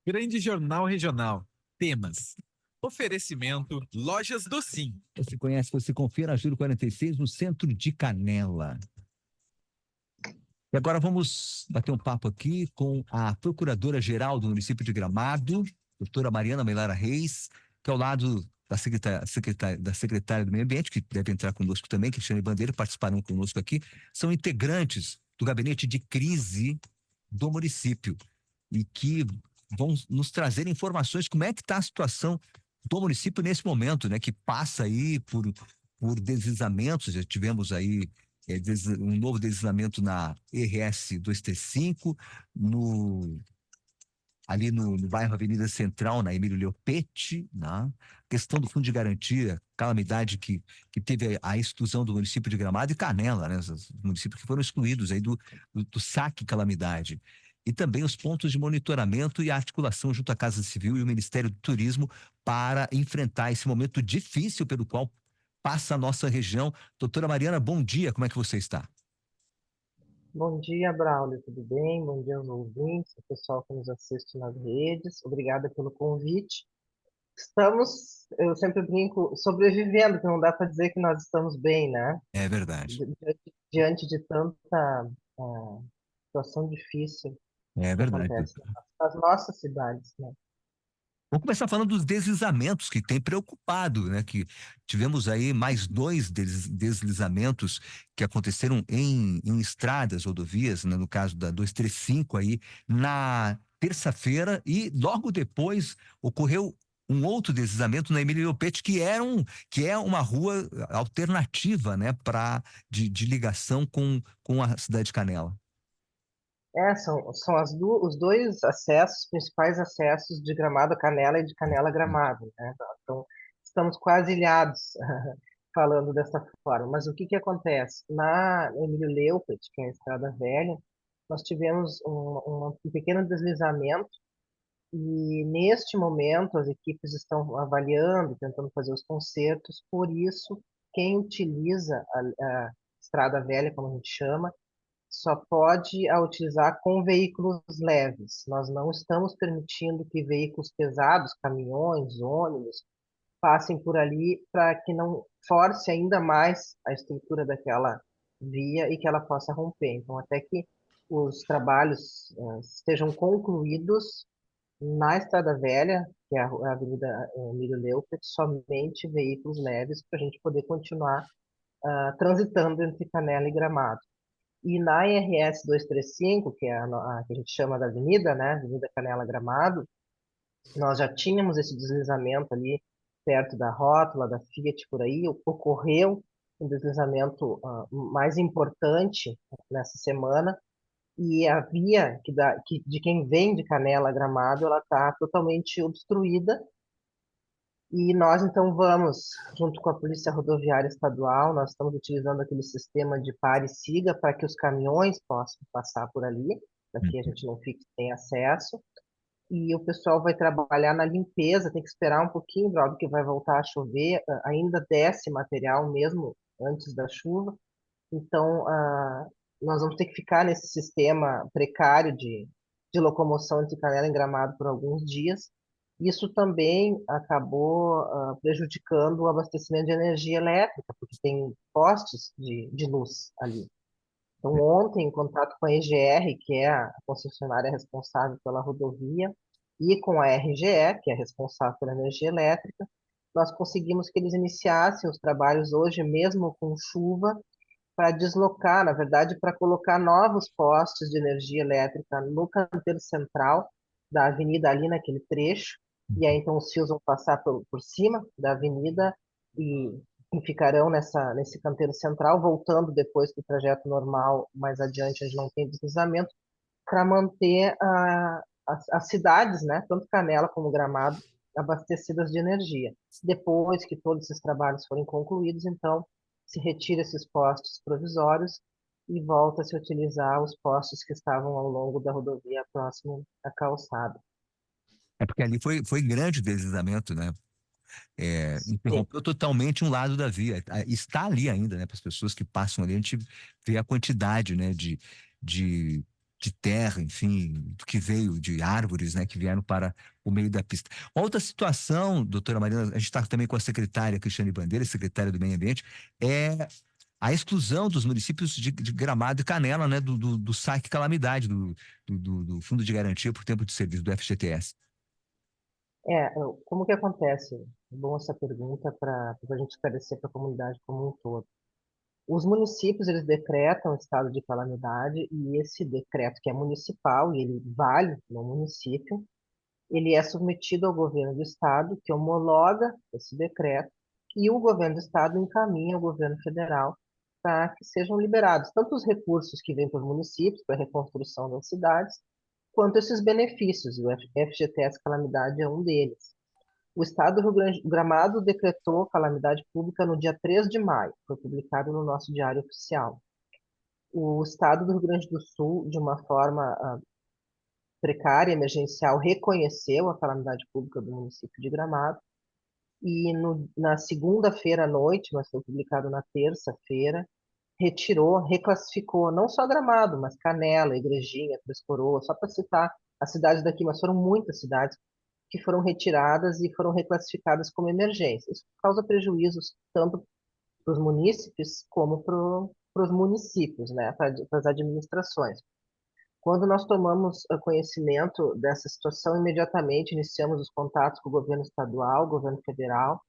Grande Jornal Regional. Temas. Oferecimento Lojas do Sim. Você conhece, você confia na Júlio 46, no centro de Canela. E agora vamos bater um papo aqui com a Procuradora-Geral do município de Gramado, doutora Mariana Melara Reis, que é ao lado da secretária do Meio Ambiente, que deve entrar conosco também, Cristiane Bandeira, participarão conosco aqui, são integrantes do gabinete de crise do município e que vão nos trazer informações como é que está a situação do município nesse momento, né, que passa aí por deslizamentos. Já tivemos aí um novo deslizamento na RS 235, ali no bairro Avenida Central, na Emílio Leopetti, né? Questão do fundo de garantia, calamidade que teve a exclusão do município de Gramado e Canela, né? Os municípios que foram excluídos aí do saque calamidade. E também os pontos de monitoramento e articulação junto à Casa Civil e o Ministério do Turismo para enfrentar esse momento difícil pelo qual passa a nossa região. Doutora Mariana, bom dia, como é que você está? Bom dia, Braulio, tudo bem? Bom dia aos ouvintes, ao pessoal que nos assiste nas redes. Obrigada pelo convite. Estamos, eu sempre brinco, sobrevivendo, que não dá para dizer que nós estamos bem, né? É verdade. Diante de tanta situação difícil É que verdade. acontece nas nossas cidades, né? Vamos começar falando dos deslizamentos que tem preocupado, né? Que tivemos aí mais dois deslizamentos que aconteceram em estradas, rodovias, né? No caso da 235 aí, na terça-feira, e logo depois ocorreu um outro deslizamento na Emílio Leopetti, que é uma rua alternativa, né? De ligação com a cidade de Canela. São os dois acessos, principais acessos de Gramado a Canela e de Canela a Gramado, né? Então, estamos quase ilhados, falando dessa forma. Mas o que que acontece? Na Emílio Leupert, que é a Estrada Velha, nós tivemos um pequeno deslizamento e, neste momento, as equipes estão avaliando, tentando fazer os consertos. Por isso, quem utiliza a Estrada Velha, como a gente chama, só pode a utilizar com veículos leves. Nós não estamos permitindo que veículos pesados, caminhões, ônibus, passem por ali para que não force ainda mais a estrutura daquela via e que ela possa romper. Então, até que os trabalhos estejam concluídos na Estrada Velha, que é a Avenida Emílio Leupert, somente veículos leves para a gente poder continuar transitando entre Canela e Gramado. E na RS 235, que é a que a gente chama da avenida, né, Avenida Canela Gramado, nós já tínhamos esse deslizamento ali perto da rótula, da Fiat, por aí. Ocorreu um deslizamento mais importante nessa semana, e a via de quem vem de Canela a Gramado, ela está totalmente obstruída. E nós, então, vamos, junto com a Polícia Rodoviária Estadual, nós estamos utilizando aquele sistema de pare e siga para que os caminhões possam passar por ali, para que a gente não fique sem acesso. E o pessoal vai trabalhar na limpeza, tem que esperar um pouquinho, logo que vai voltar a chover, ainda desce material mesmo antes da chuva. Então, nós vamos ter que ficar nesse sistema precário de locomoção entre Canela e Gramado por alguns dias. Isso também acabou prejudicando o abastecimento de energia elétrica, porque tem postes de luz ali. Então, ontem, em contato com a EGR, que é a concessionária responsável pela rodovia, e com a RGE, que é responsável pela energia elétrica, nós conseguimos que eles iniciassem os trabalhos hoje, mesmo com chuva, para deslocar, na verdade, para colocar novos postes de energia elétrica no canteiro central da avenida, ali naquele trecho, e aí então os fios vão passar por cima da avenida e ficarão nesse canteiro central, voltando depois para o trajeto normal, mais adiante, onde não tem deslizamento, para manter as cidades, né, tanto Canela como Gramado, abastecidas de energia. Depois que todos esses trabalhos forem concluídos, então, se retira esses postes provisórios e volta a se utilizar os postes que estavam ao longo da rodovia próximo à calçada. É porque ali foi grande o deslizamento, né? Sim. Interrompeu totalmente um lado da via. Está ali ainda, né? Para as pessoas que passam ali, a gente vê a quantidade, né? De de terra, enfim, do que veio de árvores, né, que vieram para o meio da pista. Uma outra situação, doutora Marina, a gente está também com a secretária Cristiane Bandeira, secretária do Meio Ambiente, é a exclusão dos municípios de Gramado e Canela, né, do saque calamidade, do Fundo de Garantia por Tempo de Serviço, do FGTS. Como que acontece? É bom essa pergunta para a gente esclarecer para a comunidade como um todo. Os municípios, eles decretam estado de calamidade e esse decreto, que é municipal e ele vale no município, ele é submetido ao governo do estado, que homologa esse decreto, e o governo do estado encaminha ao governo federal para que sejam liberados tanto os recursos que vêm para os municípios, para a reconstrução das cidades, quanto esses benefícios. O FGTS Calamidade é um deles. O Estado do Rio Grande do Gramado decretou calamidade pública no dia 3 de maio, foi publicado no nosso Diário Oficial. O Estado do Rio Grande do Sul, de uma forma precária, emergencial, reconheceu a calamidade pública do município de Gramado e na segunda-feira à noite, mas foi publicado na terça-feira, retirou, reclassificou não só Gramado, mas Canela, Igrejinha, Três Coroas, só para citar as cidades daqui, mas foram muitas cidades que foram retiradas e foram reclassificadas como emergência. Isso causa prejuízos tanto para os munícipes como para os municípios, né, para as administrações. Quando nós tomamos conhecimento dessa situação, imediatamente iniciamos os contatos com o governo estadual, governo federal.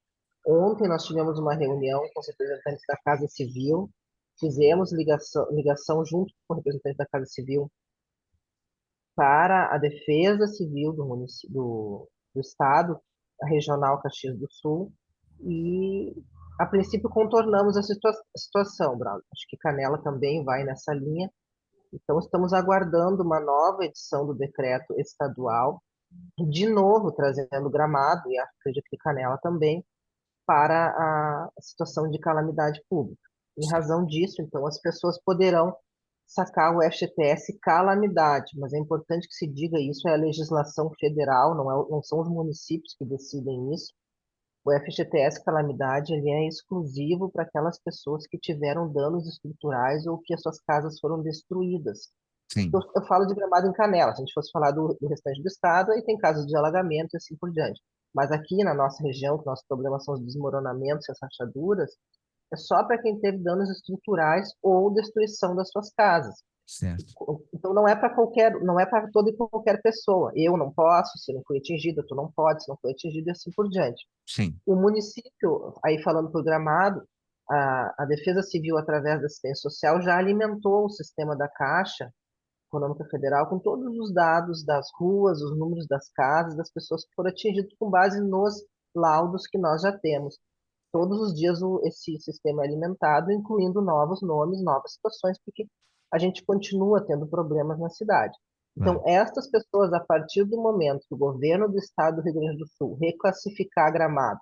Ontem nós tivemos uma reunião com os representantes da Casa Civil, fizemos ligação junto com o representante da Casa Civil para a Defesa Civil do Estado, a Regional Caxias do Sul, e a princípio contornamos a situação, Braulio. Acho que Canela também vai nessa linha. Então, estamos aguardando uma nova edição do decreto estadual, de novo trazendo Gramado, e acredito que Canela também, para a situação de calamidade pública. Em razão disso, então, as pessoas poderão sacar o FGTS calamidade, mas é importante que se diga isso, é a legislação federal, não são os municípios que decidem isso. O FGTS calamidade ele é exclusivo para aquelas pessoas que tiveram danos estruturais ou que as suas casas foram destruídas. Sim, Eu falo de Gramado em Canela, se a gente fosse falar do restante do estado, aí tem casos de alagamento e assim por diante. Mas aqui na nossa região, que nossos problemas são os desmoronamentos e as rachaduras, é só para quem teve danos estruturais ou destruição das suas casas. certo. Então não é para toda e qualquer pessoa. Eu não posso, se não fui atingido, tu não pode, se não foi atingido e assim por diante. Sim, O município, aí falando por Gramado, a Defesa Civil, através da assistência social, já alimentou o sistema da Caixa Econômica Federal com todos os dados das ruas, os números das casas, das pessoas que foram atingidas com base nos laudos que nós já temos. Todos os dias esse sistema é alimentado, incluindo novos nomes, novas situações, porque a gente continua tendo problemas na cidade. Então, claro. estas pessoas, a partir do momento que o governo do estado do Rio Grande do Sul reclassificar Gramado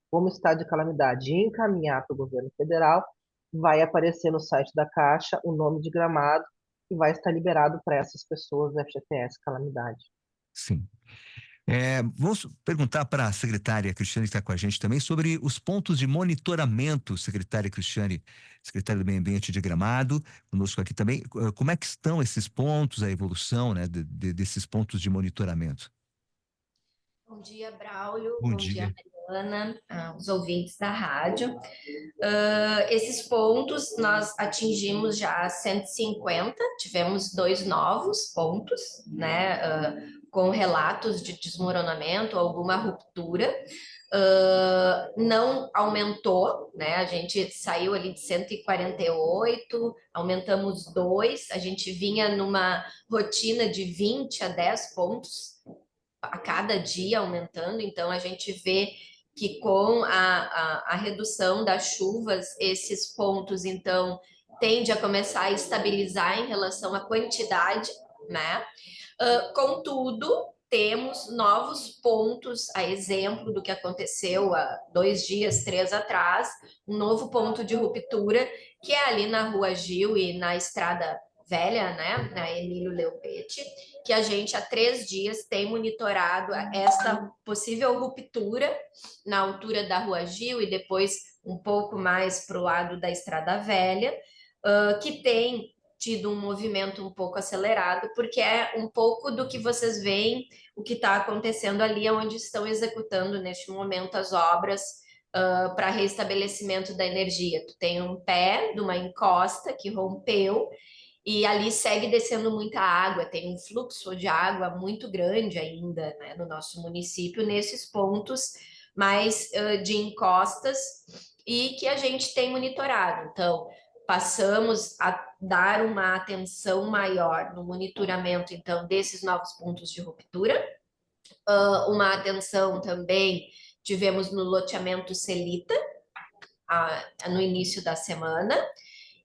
como estado de calamidade e encaminhar para o governo federal, vai aparecer no site da Caixa o nome de Gramado e vai estar liberado para essas pessoas do FGTS Calamidade. Sim. Vamos perguntar para a secretária Cristiane, que está com a gente também, sobre os pontos de monitoramento, secretária Cristiane, secretária do Meio Ambiente de Gramado, conosco aqui também. Como é que estão esses pontos, a evolução, né, desses pontos de monitoramento? Bom dia, Braulio. Bom Bom dia, dia. Mariana, os ouvintes da rádio. Esses pontos nós atingimos já 150, tivemos 2 novos pontos, né, com relatos de desmoronamento, alguma ruptura. Não aumentou, né? A gente saiu ali de 148, aumentamos 2, a gente vinha numa rotina de 20 a 10 pontos a cada dia aumentando, então a gente vê que com a redução das chuvas, esses pontos, então, tende a começar a estabilizar em relação à quantidade, né? Contudo, temos novos pontos, a exemplo do que aconteceu há 2 dias, 3 atrás, um novo ponto de ruptura, que é ali na Rua Gil e na Estrada Velha, né, na Emílio Leopete, que a gente há 3 dias tem monitorado esta possível ruptura na altura da Rua Gil e depois um pouco mais para o lado da Estrada Velha, que tem tido um movimento um pouco acelerado, porque é um pouco do que vocês veem, o que está acontecendo ali, onde estão executando neste momento as obras para restabelecimento da energia. Tu tem um pé de uma encosta que rompeu e ali segue descendo muita água, tem um fluxo de água muito grande ainda, né, no nosso município, nesses pontos mais de encostas e que a gente tem monitorado. Então, passamos a dar uma atenção maior no monitoramento, então, desses novos pontos de ruptura, uma atenção também tivemos no loteamento Celita, no início da semana,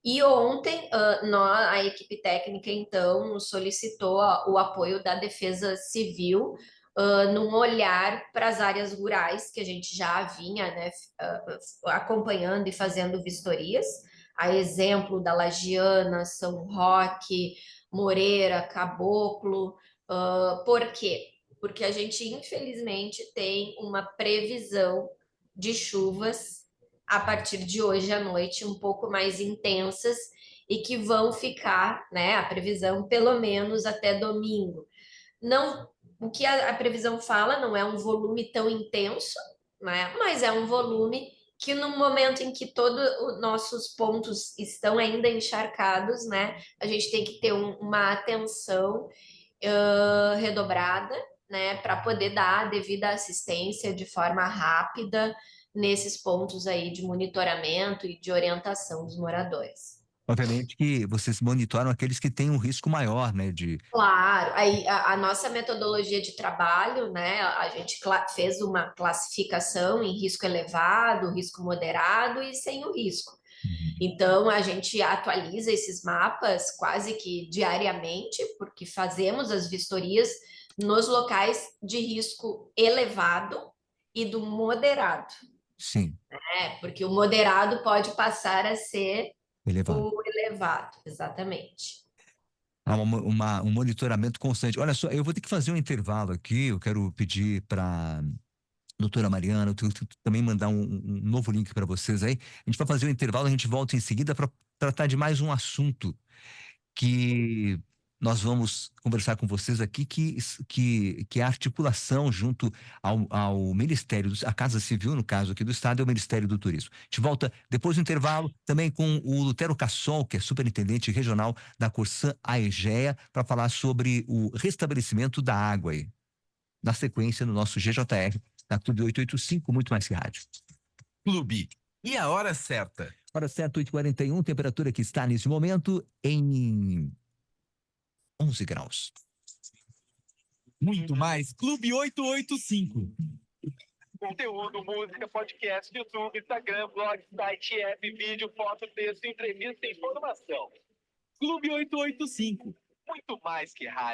e ontem, a equipe técnica, então, nos solicitou o apoio da Defesa Civil num olhar para as áreas rurais, que a gente já vinha, né, acompanhando e fazendo vistorias, a exemplo da Lagiana, São Roque, Moreira, Caboclo. Por quê? Porque a gente, infelizmente, tem uma previsão de chuvas a partir de hoje à noite um pouco mais intensas e que vão ficar, né, a previsão pelo menos até domingo. Não, o que a previsão fala não é um volume tão intenso, né, mas é um volume que no momento em que todos os nossos pontos estão ainda encharcados, né, a gente tem que ter uma atenção redobrada, né, para poder dar a devida assistência de forma rápida nesses pontos aí de monitoramento e de orientação dos moradores. Obviamente que vocês monitoram aqueles que têm um risco maior, né, de... Claro, aí a nossa metodologia de trabalho, né, a gente fez uma classificação em risco elevado, risco moderado e sem o risco. Então, a gente atualiza esses mapas quase que diariamente, porque fazemos as vistorias nos locais de risco elevado e do moderado. Sim, Porque o moderado pode passar a ser elevado. o elevado, exatamente. Há um monitoramento constante. Olha só, eu vou ter que fazer um intervalo aqui. Eu quero pedir para doutora Mariana, eu também mandar um novo link para vocês aí. A gente vai fazer um intervalo, a gente volta em seguida para tratar de mais um assunto que nós vamos conversar com vocês aqui, que é a articulação junto ao Ministério, a Casa Civil, no caso aqui do Estado, e o Ministério do Turismo. A gente volta depois do intervalo, também com o Lutero Cassol, que é superintendente regional da Corsã Aegea, para falar sobre o restabelecimento da água aí. Na sequência, no nosso GJR, na Clube 885, muito mais que rádio. Clube. E a hora certa? Hora certa, 8h41, temperatura que está nesse momento em 11 graus. Muito mais. Clube 885. Conteúdo, música, podcast, YouTube, Instagram, blog, site, app, vídeo, foto, texto, entrevista e informação. Clube 885. Muito mais que rádio.